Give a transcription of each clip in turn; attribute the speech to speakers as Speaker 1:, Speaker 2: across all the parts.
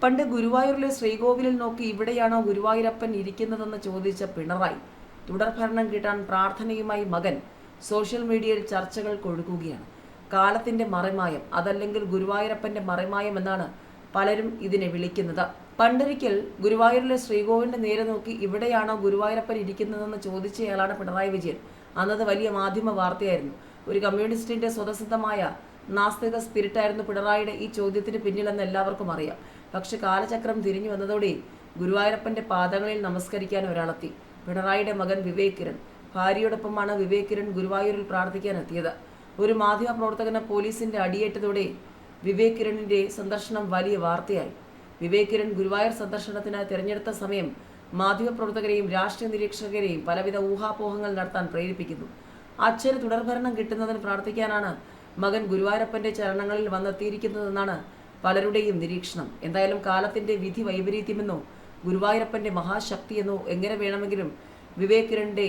Speaker 1: പണ്ട് ഗുരുവായൂരിലെ ശ്രീകോവിലിൽ നോക്കി ഇവിടെയാണോ ഗുരുവായൂരപ്പൻ ഇരിക്കുന്നതെന്ന് ചോദിച്ച പിണറായി തുടർഭരണം കിട്ടാൻ പ്രാർത്ഥനയുമായി മകൻ സോഷ്യൽ മീഡിയയിൽ ചർച്ചകൾ കൊഴുക്കുകയാണ്. കാലത്തിന്റെ മറിമായം, അതല്ലെങ്കിൽ ഗുരുവായൂരപ്പന്റെ മറിമായം എന്നാണ് പലരും ഇതിനെ വിളിക്കുന്നത്. പണ്ടൊരിക്കൽ ഗുരുവായൂരിലെ ശ്രീകോവിലിന്റെ നേരെ നോക്കി ഇവിടെയാണോ ഗുരുവായൂരപ്പൻ ഇരിക്കുന്നതെന്ന് ചോദിച്ചയാളാണ് പിണറായി വിജയൻ. അന്നത് വലിയ മാധ്യമ വാർത്തയായിരുന്നു. ഒരു കമ്മ്യൂണിസ്റ്റിന്റെ സ്വതസിദ്ധമായ നാസ്തിക സ്പിരിറ്റായിരുന്നു പിണറായിയുടെ ഈ ചോദ്യത്തിന് പിന്നിലെന്ന് എല്ലാവർക്കും അറിയാം. പക്ഷെ കാലചക്രം തിരിഞ്ഞു വന്നതോടെ ഗുരുവായൂരപ്പന്റെ പാദങ്ങളിൽ നമസ്കരിക്കാൻ ഒരാളെത്തി. പിണറായിയുടെ മകൻ വിവേക് കിരൺ. ഭാര്യയോടൊപ്പമാണ് വിവേക് കിരൺ ഗുരുവായൂരിൽ പ്രാർത്ഥിക്കാൻ എത്തിയത്. ഒരു മാധ്യമ പ്രവർത്തകന് പോലീസിന്റെ അടിയേറ്റതോടെ വിവേക് കിരണിന്റെ സന്ദർശനം വലിയ വാർത്തയായി. വിവേക് കിരൺ ഗുരുവായൂർ സന്ദർശനത്തിന് തിരഞ്ഞെടുത്ത സമയം മാധ്യമപ്രവർത്തകരെയും രാഷ്ട്രീയ നിരീക്ഷകരെയും പലവിധ ഊഹാപോഹങ്ങൾ നടത്താൻ പ്രേരിപ്പിക്കുന്നു. അച്ഛന് തുടർഭരണം കിട്ടുന്നതിന് പ്രാർത്ഥിക്കാനാണ് മകൻ ഗുരുവായൂരപ്പന്റെ ചരണങ്ങളിൽ വന്നെത്തിയിരിക്കുന്നതെന്നാണ് പലരുടെയും നിരീക്ഷണം. എന്തായാലും കാലത്തിന്റെ വിധി വൈപരീത്യമെന്നോ ഗുരുവായൂരപ്പന്റെ മഹാശക്തിയെന്നോ എങ്ങനെ വേണമെങ്കിലും വിവേക് കിരണിന്റെ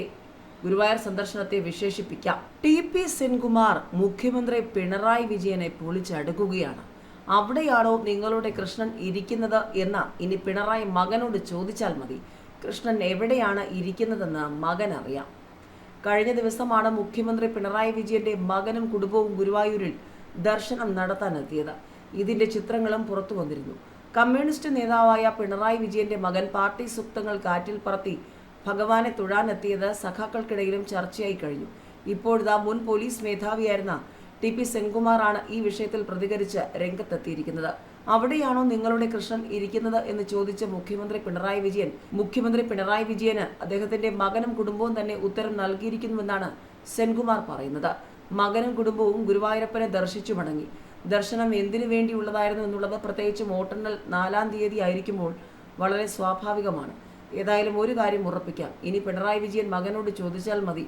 Speaker 1: ഗുരുവായൂർ സന്ദർശനത്തെ വിശേഷിപ്പിക്കാം. ടി.പി. സെൻകുമാർ മുഖ്യമന്ത്രി പിണറായി വിജയനെ പൊളിച്ചടുക്കുകയാണ്. അവിടെയാണോ നിങ്ങളുടെ കൃഷ്ണൻ ഇരിക്കുന്നത് എന്ന് ഇനി പിണറായി മകനോട് ചോദിച്ചാൽ മതി. കൃഷ്ണൻ എവിടെയാണ് ഇരിക്കുന്നതെന്ന് മകൻ അറിയാം. കഴിഞ്ഞ ദിവസമാണ് മുഖ്യമന്ത്രി പിണറായി വിജയന്റെ മകനും കുടുംബവും ഗുരുവായൂരിൽ ദർശനം നടത്താനെത്തിയത്. ഇതിന്റെ ചിത്രങ്ങളും പുറത്തു വന്നിരുന്നു. കമ്മ്യൂണിസ്റ്റ് നേതാവായ പിണറായി വിജയന്റെ മകൻ പാർട്ടി സൂക്തങ്ങൾ കാറ്റിൽ പറത്തി ഭഗവാനെ തൊഴാനെത്തിയത് സഖാക്കൾക്കിടയിലും ചർച്ചയായി കഴിഞ്ഞു. ഇപ്പോഴിതാ മുൻ പോലീസ് മേധാവിയായിരുന്ന ടി.പി. സെൻകുമാറാണ് ഈ വിഷയത്തിൽ പ്രതികരിച്ച് രംഗത്തെത്തിയിരിക്കുന്നത്. അവിടെയാണോ നിങ്ങളുടെ കൃഷ്ണൻ ഇരിക്കുന്നത് എന്ന് ചോദിച്ച മുഖ്യമന്ത്രി പിണറായി വിജയന് അദ്ദേഹത്തിന്റെ മകനും കുടുംബവും തന്നെ ഉത്തരം നൽകിയിരിക്കുന്നുവെന്നാണ് സെൻകുമാർ പറയുന്നത്. മകനും കുടുംബവും ഗുരുവായൂരപ്പനെ ദർശിച്ചു മടങ്ങി. ദർശനം എന്തിനു വേണ്ടിയുള്ളതായിരുന്നു എന്നുള്ളത് പ്രത്യേകിച്ച് വോട്ടെണ്ണൽ 4-ാം തീയതി ആയിരിക്കുമ്പോൾ വളരെ സ്വാഭാവികമാണ്. ഏതായാലും ഒരു കാര്യം ഉറപ്പിക്കാം, ഇനി പിണറായി വിജയൻ മകനോട് ചോദിച്ചാൽ മതി,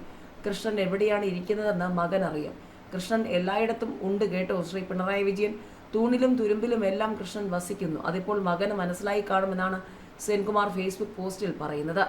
Speaker 1: കൃഷ്ണൻ എവിടെയാണ് ഇരിക്കുന്നതെന്ന് മകൻ അറിയാം. കൃഷ്ണൻ എല്ലായിടത്തും ഉണ്ട് കേട്ടോ ശ്രീ പിണറായി വിജയൻ. തൂണിലും തുരുമ്പിലും എല്ലാം കൃഷ്ണൻ വസിക്കുന്നു. അതിപ്പോൾ മകന് മനസ്സിലായി കാണുമെന്നാണ് സെൻകുമാർ ഫേസ്ബുക്ക് പോസ്റ്റിൽ പറയുന്നത്.